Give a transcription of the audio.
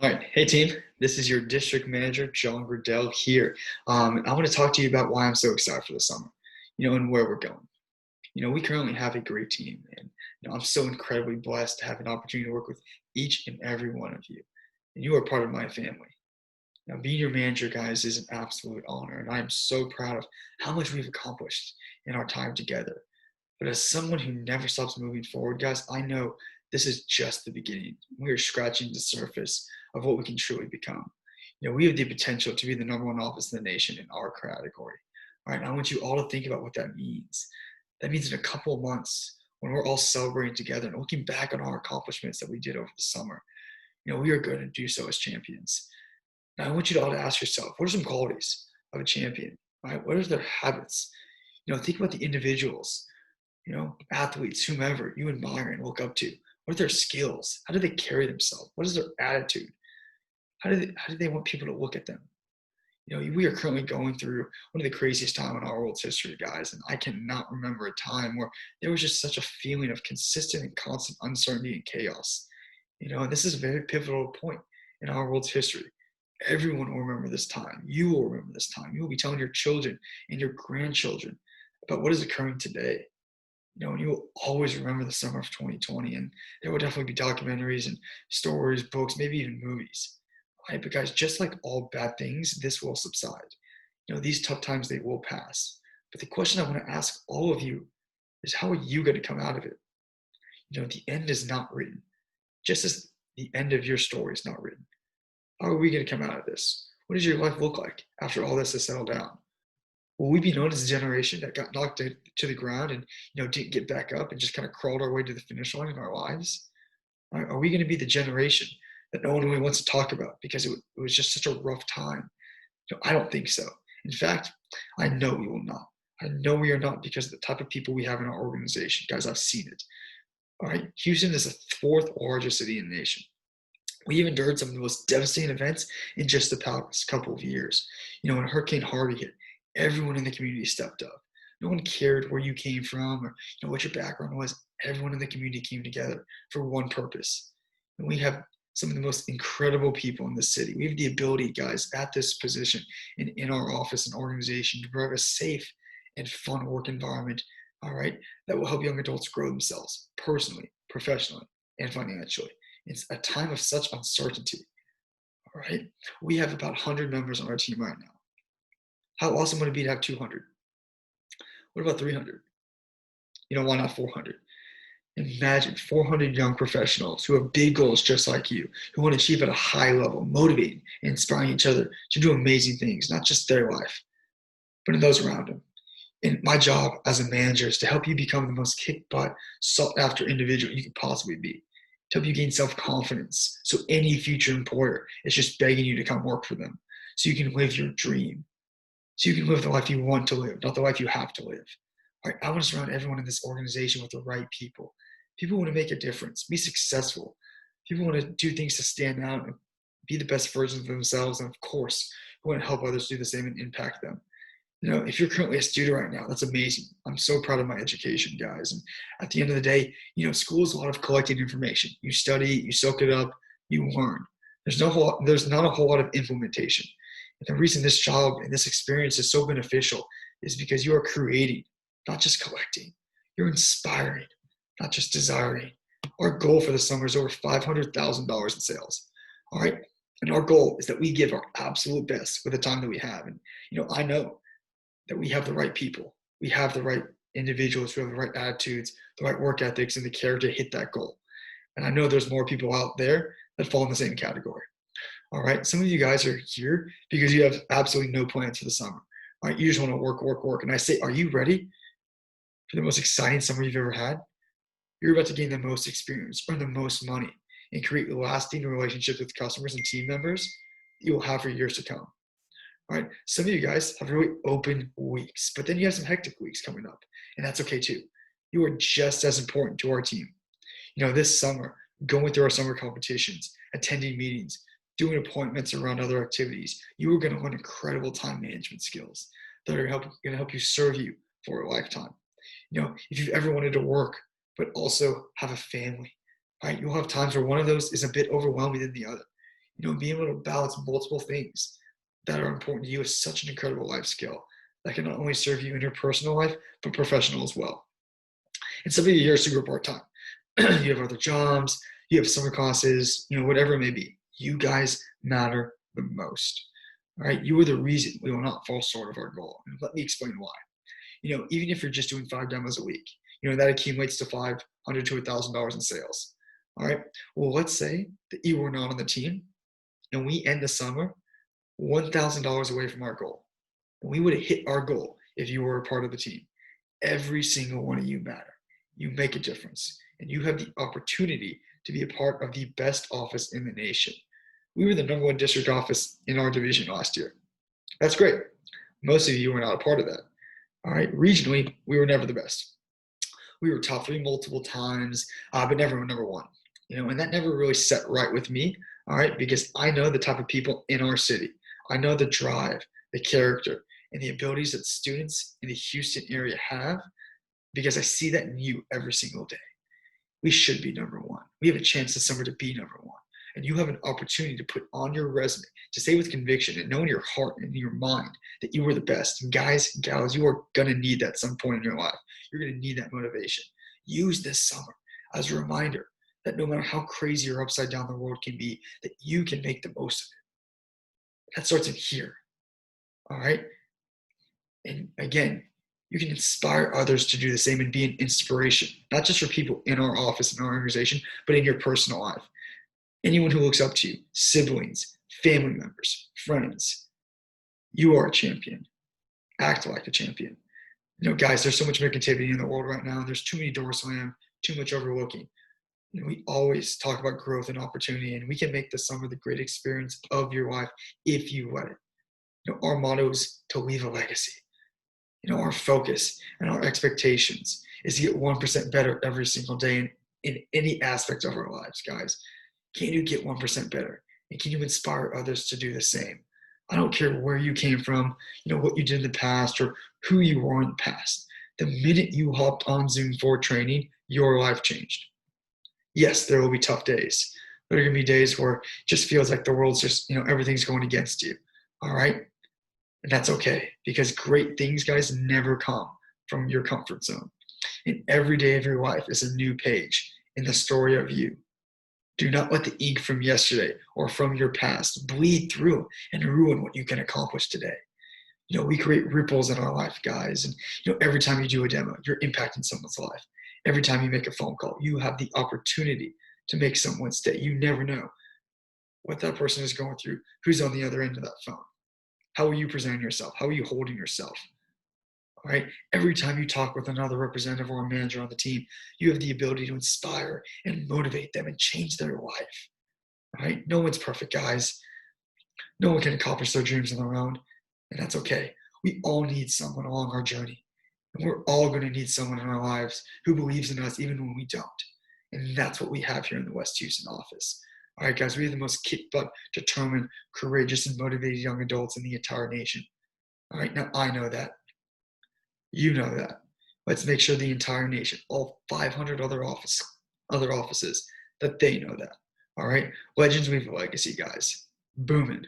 All right. Hey, team. This is your district manager, John Gradell here. I want to talk to you about why I'm so excited for the summer, and where we're going. We currently have a great team, and I'm so incredibly blessed to have an opportunity to work with each and every one of you. And you are part of my family. Now, being your manager, guys, is an absolute honor, and I am so proud of how much we've accomplished in our time together. But as someone who never stops moving forward, guys, I know this is just the beginning. We are scratching the surface of what we can truly become. We have the potential to be the number one office in the nation in our category. All right, and I want you all to think about what that means. That means in a couple of months, when we're all celebrating together and looking back on our accomplishments that we did over the summer, we are going to do so as champions. Now, I want you all to ask yourself, what are some qualities of a champion? Right? What are their habits? Think about the individuals, athletes, whomever you admire and look up to. What are their skills? How do they carry themselves? What is their attitude? How do they want people to look at them? We are currently going through one of the craziest time in our world's history, guys, and I cannot remember a time where there was just such a feeling of consistent and constant uncertainty and chaos. And this is a very pivotal point in our world's history. Everyone will remember this time. You will remember this time. You will be telling your children and your grandchildren about what is occurring today. And you will always remember the summer of 2020, and there will definitely be documentaries and stories, books, maybe even movies. Right? But guys, just like all bad things, this will subside. These tough times, they will pass. But the question I want to ask all of you is, how are you going to come out of it? The end is not written. Just as the end of your story is not written. How are we going to come out of this? What does your life look like after all this has settled down? Will we be known as a generation that got knocked to the ground and didn't get back up and just kind of crawled our way to the finish line in our lives? Are we going to be the generation that no one really wants to talk about because it was just such a rough time? I don't think so. In fact, I know we will not. I know we are not, because of the type of people we have in our organization. Guys, I've seen it. All right, Houston is the fourth largest city in the nation. We've endured some of the most devastating events in just the past couple of years. When Hurricane Harvey hit, everyone in the community stepped up. No one cared where you came from or what your background was. Everyone in the community came together for one purpose. And we have some of the most incredible people in the city. We have the ability, guys, at this position and in our office and organization to provide a safe and fun work environment, all right, that will help young adults grow themselves personally, professionally, and financially. It's a time of such uncertainty. All right. We have about 100 members on our team right now. How awesome would it be to have 200? What about 300? Why not 400? Imagine 400 young professionals who have big goals just like you, who want to achieve at a high level, motivating and inspiring each other to do amazing things, not just their life, but in those around them. And my job as a manager is to help you become the most kick butt, sought after individual you could possibly be, to help you gain self-confidence so any future employer is just begging you to come work for them, so you can live your dream, so you can live the life you want to live, not the life you have to live. All right, I want to surround everyone in this organization with the right people. People want to make a difference, be successful. People want to do things to stand out and be the best versions of themselves, and of course, who want to help others do the same and impact them. If you're currently a student right now, that's amazing. I'm so proud of my education, guys. And at the end of the day, school is a lot of collecting information. You study, you soak it up, you learn. There's not a whole lot of implementation. And the reason this job and this experience is so beneficial is because you are creating, not just collecting. You're inspiring, not just desiring. Our goal for the summer is over $500,000 in sales. All right. And our goal is that we give our absolute best with the time that we have. And, I know that we have the right people. We have the right individuals who have the right attitudes, the right work ethics, and the character to hit that goal. And I know there's more people out there that fall in the same category. All right. Some of you guys are here because you have absolutely no plans for the summer. All right. You just want to work, work, work. And I say, are you ready for the most exciting summer you've ever had? You're about to gain the most experience, earn the most money, and create lasting relationships with customers and team members that you will have for years to come. All right. Some of you guys have really open weeks, but then you have some hectic weeks coming up, and that's okay too. You are just as important to our team. This summer, going through our summer competitions, attending meetings, doing appointments around other activities, you are going to learn incredible time management skills that are going to help you serve you for a lifetime. If you've ever wanted to work, but also have a family, right? You'll have times where one of those is a bit overwhelming than the other. Being able to balance multiple things that are important to you is such an incredible life skill that can not only serve you in your personal life, but professional as well. And some of you here are super part-time. You have other jobs, you have summer classes, whatever it may be. You guys matter the most. All right. You are the reason we will not fall short of our goal. And let me explain why. Even if you're just doing 5 demos a week, that accumulates to 500 to $1,000 in sales. All right. Well, let's say that you were not on the team and we end the summer $1,000 away from our goal. We would have hit our goal if you were a part of the team. Every single one of you matter. You make a difference, and you have the opportunity to be a part of the best office in the nation. We were the #1 district office in our division last year. That's great. Most of you were not a part of that. All right. Regionally, we were never the best. We were top 3 multiple times, but never #1. And that never really set right with me. All right, because I know the type of people in our city. I know the drive, the character, and the abilities that students in the Houston area have because I see that in you every single day. We should be #1. We have a chance this summer to be #1. And you have an opportunity to put on your resume, to say with conviction and know in your heart and in your mind that you are the best. And guys and gals, you are going to need that at some point in your life. You're going to need that motivation. Use this summer as a reminder that no matter how crazy or upside down the world can be, that you can make the most of it. That starts in here. All right. And again, you can inspire others to do the same and be an inspiration, not just for people in our office and our organization, but in your personal life. Anyone who looks up to you, siblings, family members, friends, you are a champion. Act like a champion. Guys, there's so much negativity in the world right now. There's too many doors slammed, too much overlooking. We always talk about growth and opportunity, and we can make the summer the great experience of your life if you let it. Our motto is to leave a legacy. Our focus and our expectations is to get 1% better every single day in any aspect of our lives, guys. Can you get 1% better? And can you inspire others to do the same? I don't care where you came from, what you did in the past or who you were in the past. The minute you hopped on Zoom for training, your life changed. Yes, there will be tough days. There are going to be days where it just feels like the world's just, everything's going against you. All right? And that's okay because great things, guys, never come from your comfort zone. And every day of your life is a new page in the story of you. Do not let the ink from yesterday or from your past bleed through and ruin what you can accomplish today. We create ripples in our life, guys. And, every time you do a demo, you're impacting someone's life. Every time you make a phone call, you have the opportunity to make someone's day. You never know what that person is going through, who's on the other end of that phone. How are you presenting yourself? How are you holding yourself? All right. Every time you talk with another representative or a manager on the team, you have the ability to inspire and motivate them and change their life. All right. No one's perfect, guys. No one can accomplish their dreams on their own, and that's okay. We all need someone along our journey. And we're all going to need someone in our lives who believes in us even when we don't. And that's what we have here in the West Houston office. All right, guys, we have the most kick-butt, determined, courageous, and motivated young adults in the entire nation. All right, now I know that. You know that. Let's make sure the entire nation, all 500 other offices, that they know that. All right, legends leave a legacy, guys. Booming.